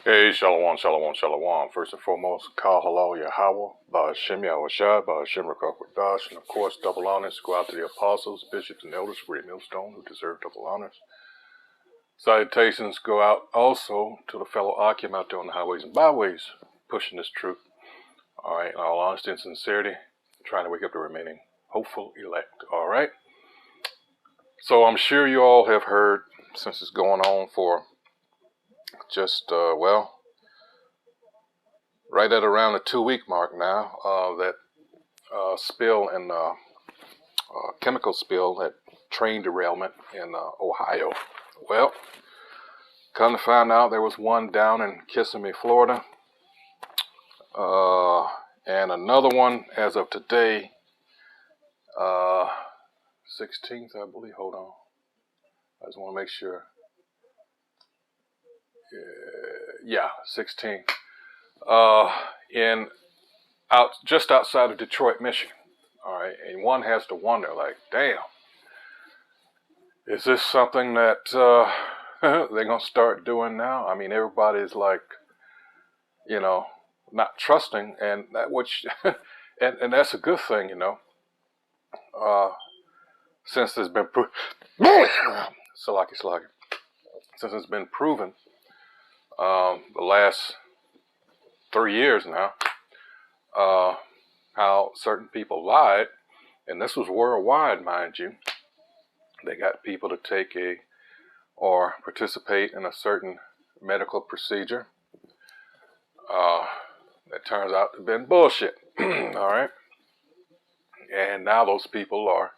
Hey, Shalom, Shalom, Shalom. First and foremost, Kal Halal Yahweh, Ba'ashem Yahushai, Ba'ashem Rakakwadash, and of course, double honors go out to the apostles, bishops, and elders of Great Millstone who deserve double honors. Salutations go out also to the fellow Akim out there on the highways and byways, pushing this truth. All right, in all honesty and sincerity, trying to wake up the remaining hopeful elect. All right. So I'm sure you all have heard, since it's going on for just, right at around the 2-week mark now, that spill in chemical spill, that train derailment in Ohio. Well, come to find out, there was one down in Kissimmee, Florida, and another one as of today, 16th, I believe. Hold on, I just want to make sure. Yeah, 16th. Just outside of Detroit, Michigan. All right, and one has to wonder, like, damn, is this something that they're gonna start doing now? I mean, everybody's like, not trusting, and that which, and that's a good thing, since there's been since it's been proven the last 3 years now, how certain people lied, and this was worldwide, mind you. They got people to take or participate in a certain medical procedure that turns out to have been bullshit. All right, and now those people are,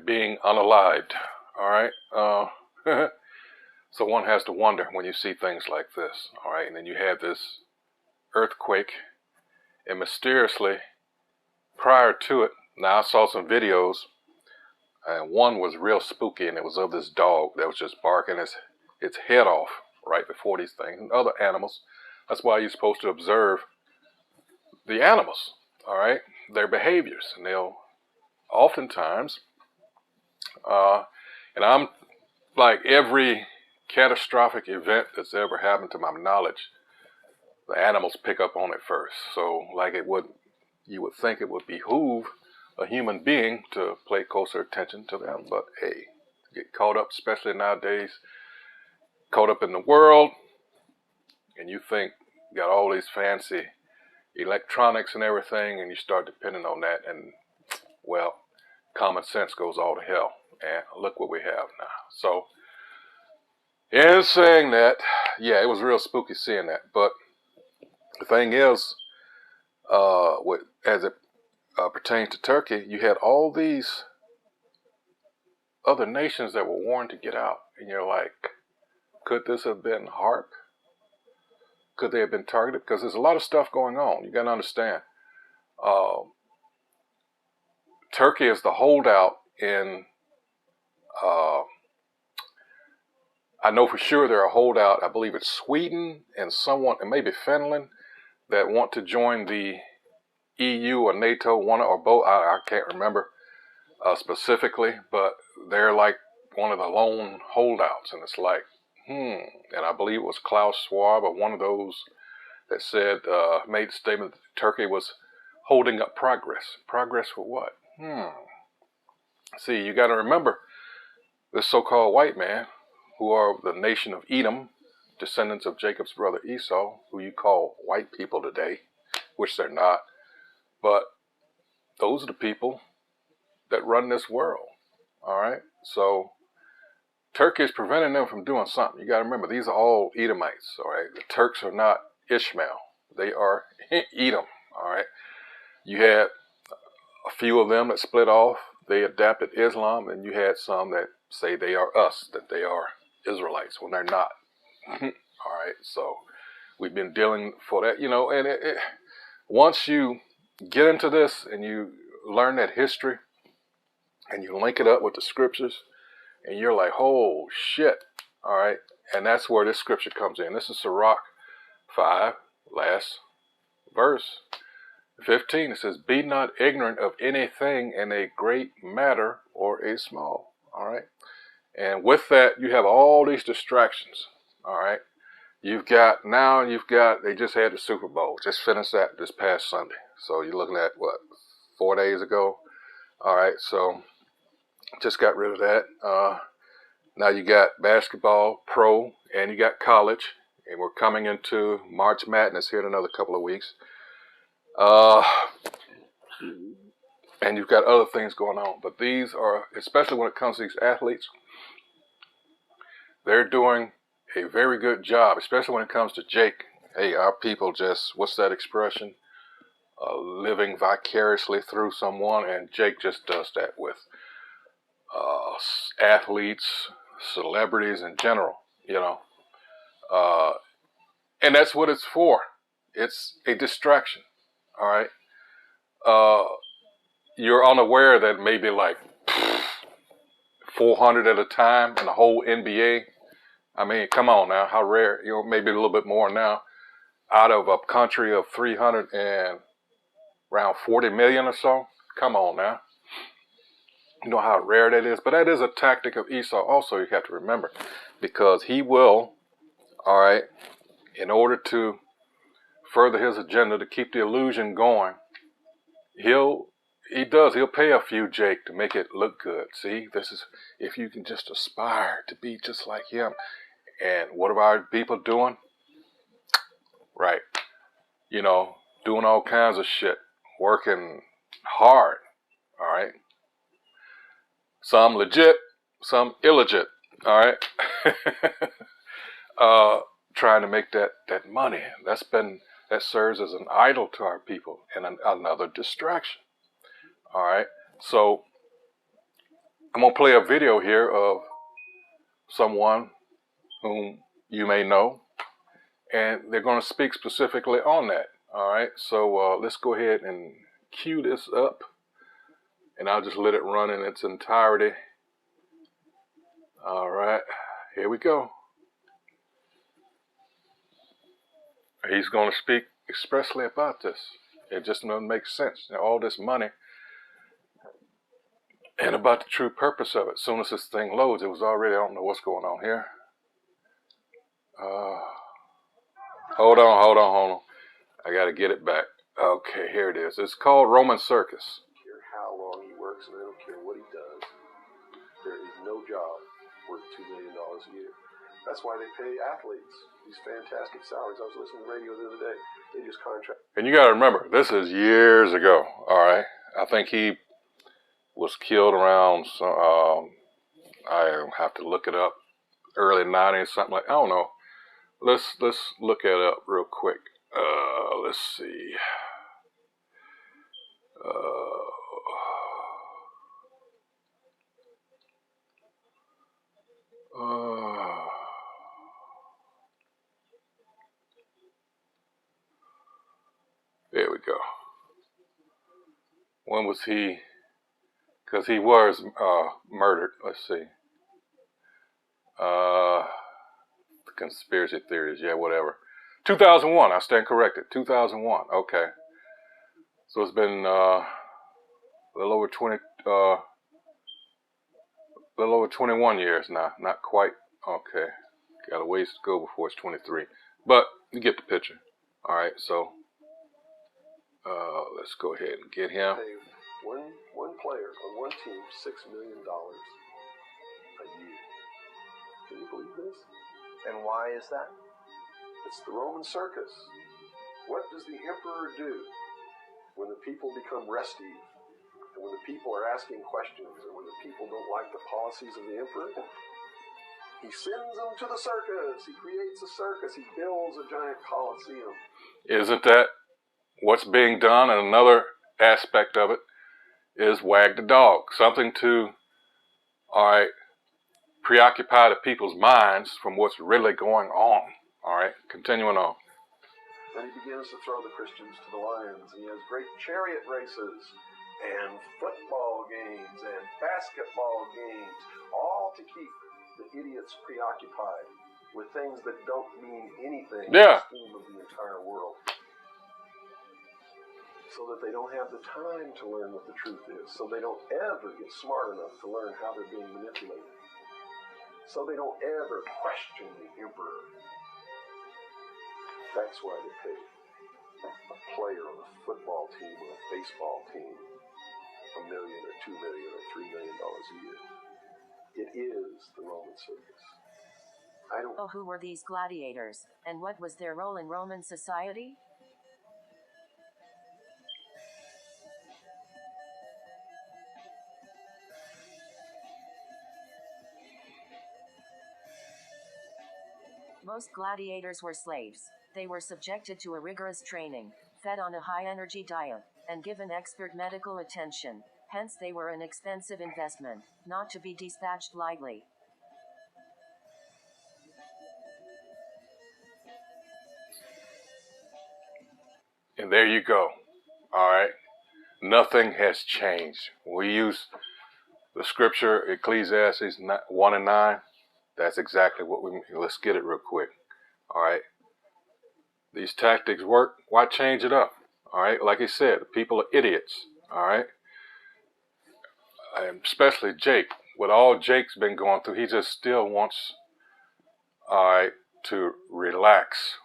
being unalived. All right. So one has to wonder when you see things like this. All right, and then you have this earthquake, and mysteriously, prior to it, now I saw some videos, and one was real spooky, and it was of this dog that was just barking its head off right before these things, and other animals. That's why you're supposed to observe the animals, all right, their behaviors, and they'll oftentimes, and I'm like, every catastrophic event that's ever happened to my knowledge, the animals pick up on it first. So like you would think it would behoove a human being to pay closer attention to them, but hey, get caught up, especially nowadays, caught up in the world, and you think you got all these fancy electronics and everything, and you start depending on that, and well, common sense goes all to hell, and look what we have now. So in saying that, yeah, it was real spooky seeing that, but the thing is, as it pertains to Turkey, you had all these other nations that were warned to get out, and you're like, could this have been HARP? Could they have been targeted? Because there's a lot of stuff going on. You got to understand, Turkey is the holdout in, I know for sure they're a holdout, I believe it's Sweden and someone, and maybe Finland, that want to join the EU or NATO, one or both. I can't remember specifically, but they're like one of the lone holdouts, and it's like, and I believe it was Klaus Schwab or one of those that said, made the statement that Turkey was holding up progress. Progress for what? See, you got to remember, this so-called white man, who are the nation of Edom, descendants of Jacob's brother Esau, who you call white people today, which they're not, but those are the people that run this world. All right, so Turkey is preventing them from doing something. You got to remember, these are all Edomites. All right, the Turks are not Ishmael; they are Edom. All right, you had a few of them that split off. They adapted Islam, and you had some that say they are us, that they are Israelites, when they're not. All right, so we've been dealing for that, and once you get into this and you learn that history and you link it up with the scriptures, and you're like, oh shit, all right, and that's where this scripture comes in. This is Sirach 5, last verse, 15. It says, be not ignorant of anything in a great matter or a small. All right, and with that, you have all these distractions. All right, you've got, they just had the Super Bowl. Just finished that this past Sunday. So you're looking at, what, 4 days ago? All right, so just got rid of that. Now you got basketball, pro, and you got college. And we're coming into March Madness here in another couple of weeks. And you've got other things going on. But these are, especially when it comes to these athletes, they're doing a very good job, especially when it comes to Jake. Hey, our people just, what's that expression? Living vicariously through someone, and Jake just does that with athletes, celebrities in general, you know. And that's what it's for. It's a distraction, all right? You're unaware that maybe like 400 at a time in the whole NBA. I mean, come on now, how rare, you know, maybe a little bit more now, out of a country of 300 and around 40 million or so. Come on now. You know how rare that is, but that is a tactic of Esau also, you have to remember, because he will, all right, in order to further his agenda, to keep the illusion going, he'll pay a few Jake to make it look good. See, this is, if you can just aspire to be just like him. And what are our people doing? Right. You know, doing all kinds of shit, working hard, all right? Some legit, some illegit, all right? Trying to make that money. That serves as an idol to our people and another distraction, all right? So I'm going to play a video here of someone whom you may know, and they're going to speak specifically on that, all right? So let's go ahead and cue this up, and I'll just let it run in its entirety. All right, here we go. He's going to speak expressly about this. It just doesn't make sense. You know, all this money, and about the true purpose of it. As soon as this thing loads, it was already, I don't know what's going on here. Hold on. I got to get it back. Okay, here it is. It's called Roman Circus. I don't care how long he works, and I don't care what he does. There is no job worth $2 million a year. That's why they pay athletes these fantastic salaries. I was listening to the radio the other day. They just contract. And you got to remember, this is years ago, all right? I think he was killed around, I have to look it up, early 90s, something like, I don't know. Let's look it up real quick. Let's see. There we go. When was he? Because he was murdered. Let's see. Conspiracy theories, yeah, whatever. 2001, I stand corrected. 2001, okay. So it's been a little over 21 years now. Not quite. Okay, got a ways to go before it's 23. But you get the picture. All right, so let's go ahead and get him. Pay one player on one team $6 million a year. Can you believe this? And why is that? It's the Roman Circus. What does the emperor do when the people become restive, and when the people are asking questions, and when the people don't like the policies of the emperor? He sends them to the circus. He creates a circus. He builds a giant coliseum. Isn't that what's being done? And another aspect of it is wag the dog. Something to, all right, preoccupy the people's minds from what's really going on. All right, continuing on. Then he begins to throw the Christians to the lions. He has great chariot races and football games and basketball games, all to keep the idiots preoccupied with things that don't mean anything in the scheme of the entire world, so that they don't have the time to learn what the truth is, so they don't ever get smart enough to learn how they're being manipulated, so they don't ever question the emperor. That's why they pay a player on a football team or a baseball team $1 million or $2 million or $3 million a year. It is the Roman Circus. Who were these gladiators, and what was their role in Roman society? Most gladiators were slaves. They were subjected to a rigorous training, fed on a high-energy diet, and given expert medical attention. Hence they were an expensive investment, not to be dispatched lightly. And there you go. All right. Nothing has changed. We use the scripture, Ecclesiastes 1 and 9. That's exactly what we mean. Let's get it real quick. All right. These tactics work. Why change it up? All right. Like he said, people are idiots. All right. And especially Jake. With all Jake's been going through, he just still wants, all right, to relax.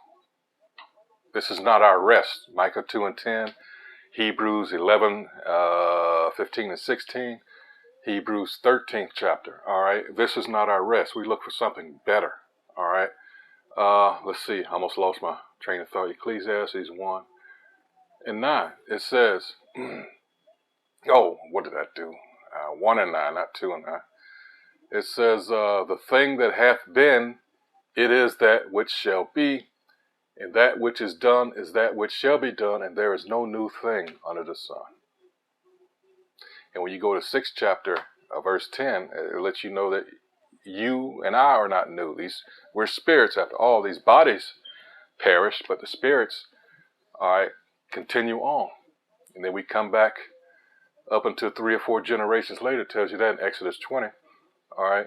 This is not our rest. Micah 2 and 10, Hebrews 11, 15 and 16, Hebrews 13th chapter. All right. This is not our rest. We look for something better. All right. Let's see. I almost lost my train of thought. Ecclesiastes 1 and 9. It says, oh, what did I do? 1 and 9, not 2 and 9. It says, the thing that hath been, it is that which shall be, and that which is done is that which shall be done, and there is no new thing under the sun. And when you go to 6th chapter, verse 10, it lets you know that you and I are not new. We're spirits after all. These bodies perish, but the spirits, all right, continue on. And then we come back up until 3 or 4 generations later. It tells you that in Exodus 20. All right.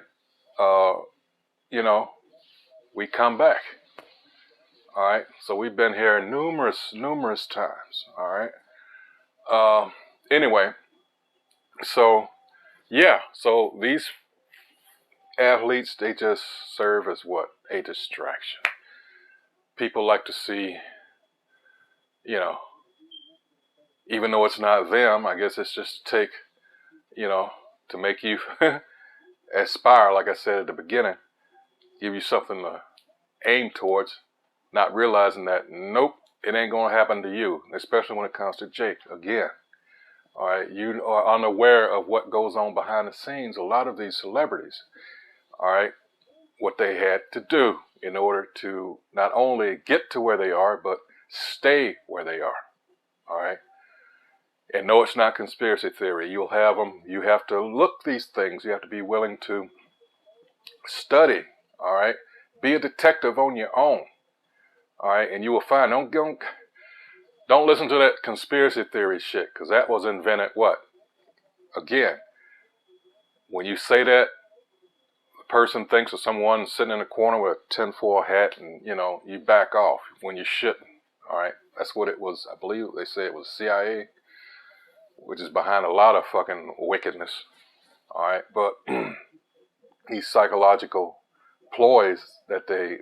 We come back. All right. So we've been here numerous times. All right. Anyway, so yeah. So these athletes, they just serve as what? A distraction. People like to see, even though it's not them, I guess it's just to take, to make you aspire, like I said at the beginning, give you something to aim towards, not realizing that, nope, it ain't going to happen to you, especially when it comes to Jake. Again, all right, you are unaware of what goes on behind the scenes. A lot of these celebrities, all right, what they had to do in order to not only get to where they are, but stay where they are, all right? And no, it's not conspiracy theory. You'll have them. You have to look these things. You have to be willing to study, all right? Be a detective on your own, all right? And you will find, don't listen to that conspiracy theory shit, because that was invented what? Again, when you say that, the person thinks of someone sitting in a corner with a tinfoil hat and, you back off when you shouldn't, all right? That's what it was. I believe they say it was CIA, which is behind a lot of fucking wickedness, all right? But these psychological ploys that they're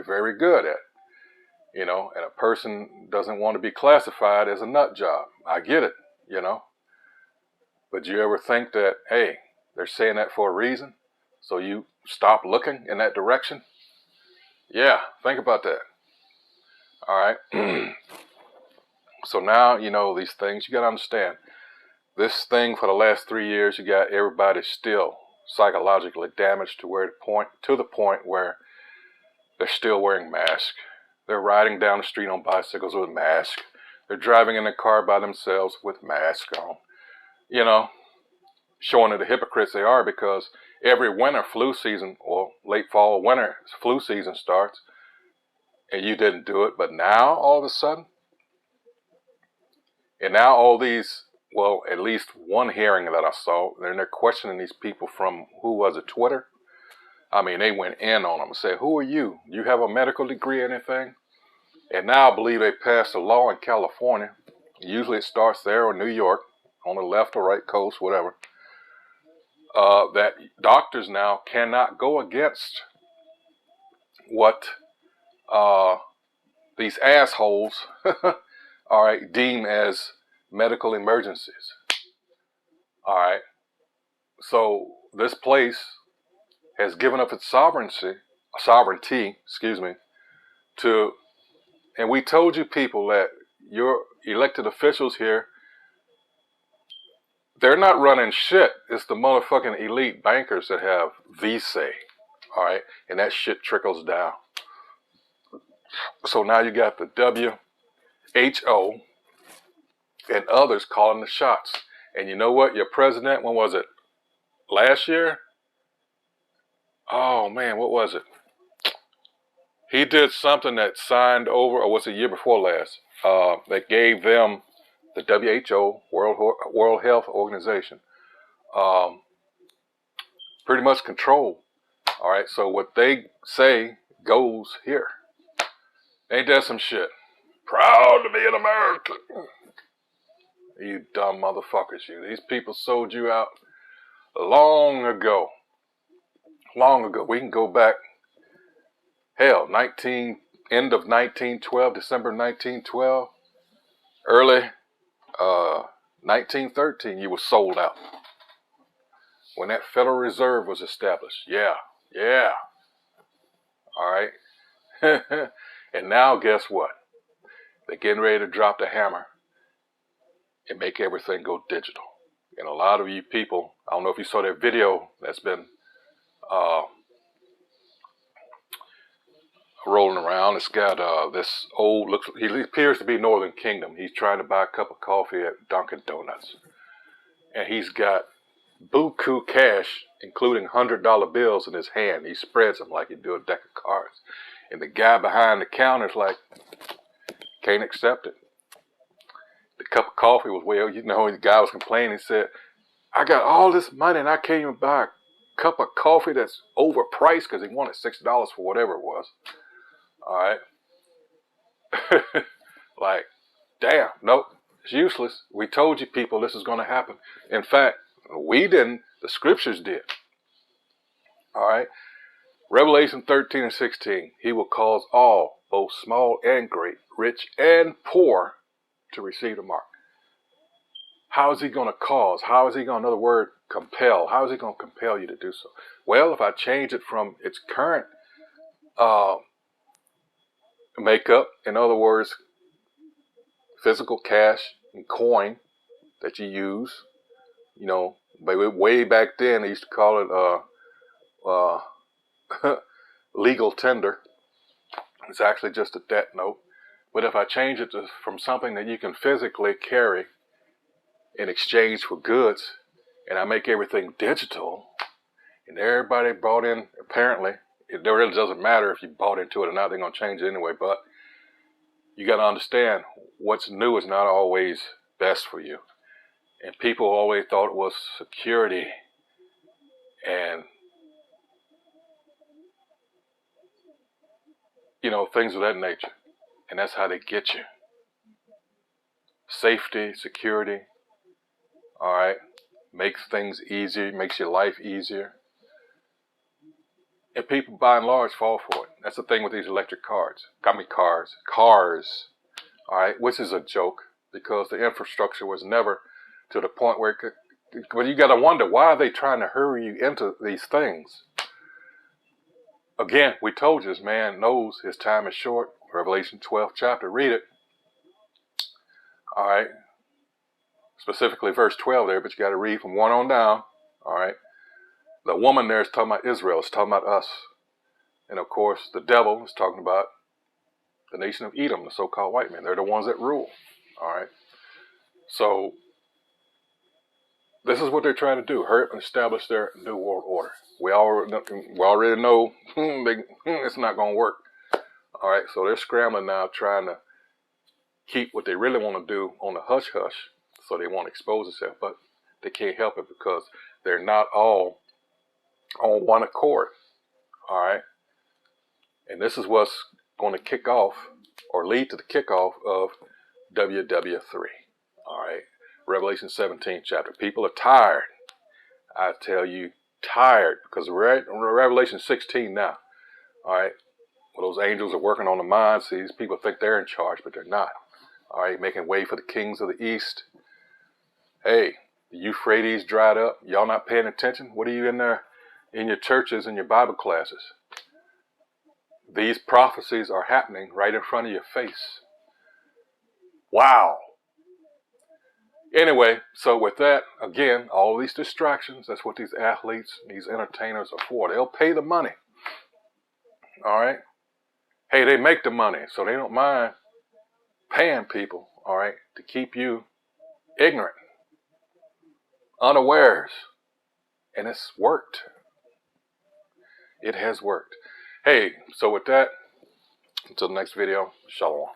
very good at, and a person doesn't want to be classified as a nut job. I get it, But do you ever think that, hey, they're saying that for a reason? So you stop looking in that direction? Yeah, think about that. All right. So now, these things, you got to understand. This thing for the last 3 years, you got everybody still psychologically damaged to the point where they're still wearing masks. They're riding down the street on bicycles with masks. They're driving in a car by themselves with masks on. Showing the hypocrites they are, because every winter flu season or late fall winter flu season starts and you didn't do it. But now all of a sudden, and now all these, well, at least one hearing that I saw, they're questioning these people from, who was it, Twitter? I mean, they went in on them and said, who are you? You have a medical degree or anything? And now I believe they passed a law in California. Usually it starts there, or New York, on the left or right coast, whatever. That doctors now cannot go against what these assholes, all right, deem as medical emergencies. All right. So this place has given up its sovereignty, excuse me, to, and we told you people that your elected officials here, they're not running shit. It's the motherfucking elite bankers that have the say. All right. And that shit trickles down. So now you got the WHO and others calling the shots. And you know what? Your president, when was it? Last year? Oh man, what was it? He did something that signed over, or was it the year before last? That gave them the WHO, World Health Organization, pretty much control. All right, so what they say goes here. Ain't that some shit? Proud to be an American. You dumb motherfuckers, you. These people sold you out long ago. Long ago. We can go back, hell, end of 1912, December 1912, early 1913, you were sold out. When that Federal Reserve was established. Yeah. All right. And now guess what? They're getting ready to drop the hammer and make everything go digital. And a lot of you people, I don't know if you saw that video that's been rolling around. It's got this old, he appears to be Northern Kingdom. He's trying to buy a cup of coffee at Dunkin' Donuts. And he's got buku cash, including $100 bills in his hand. He spreads them like he do a deck of cards. And the guy behind the counter's like, can't accept it. The cup of coffee was, well, you know, the guy was complaining. He said, I got all this money and I can't even buy a cup of coffee that's overpriced, because he wanted $6 for whatever it was. All right. Like, damn, nope, it's useless. We told you people this is going to happen. In fact, we didn't, the scriptures did. All right. Revelation 13 and 16, he will cause all, both small and great, rich and poor, to receive the mark. How is he going to cause? How is he going, another word, compel? How is he going to compel you to do so? Well, if I change it from its current makeup, in other words, physical cash and coin that you use, you know, way back then they used to call it legal tender. It's actually just a debt note. But if I change it from something that you can physically carry in exchange for goods, and I make everything digital, and everybody bought in, apparently, it really doesn't matter if you bought into it or not, they're going to change it anyway, but you got to understand, what's new is not always best for you. And people always thought it was security and, you know, things of that nature. And that's how they get you. Safety, security, all right, makes things easier, makes your life easier. And people, by and large, fall for it. That's the thing with these electric cars, all right, which is a joke, because the infrastructure was never to the point where it could, but you got to wonder, why are they trying to hurry you into these things? Again, we told you, this man knows his time is short. Revelation 12th chapter, read it. All right. Specifically verse 12 there, but you got to read from 1 on down. All right. The woman there is talking about Israel. It's talking about us. And of course, the devil is talking about the nation of Edom, the so-called white men. They're the ones that rule. All right. So this is what they're trying to do, hurry up and establish their new world order. We already know it's not going to work. All right, so they're scrambling now, trying to keep what they really want to do on the hush-hush, so they won't expose themselves, but they can't help it because they're not all on one accord. All right, and this is what's going to kick off or lead to the kickoff of WW3. All right, Revelation 17 chapter. People are tired. I tell you, tired, because we're at Revelation 16 now. All right. Well, those angels are working on the minds. These people think they're in charge, but they're not. All right, making way for the kings of the east. Hey, the Euphrates dried up. Y'all not paying attention? What are you in there in your churches and your Bible classes? These prophecies are happening right in front of your face. Wow. Anyway, so with that, again, all these distractions, that's what these athletes, these entertainers are for. They'll pay the money. All right? Hey, they make the money, so they don't mind paying people, all right, to keep you ignorant, unawares. And it's worked. It has worked. Hey, so with that, until the next video, shalom.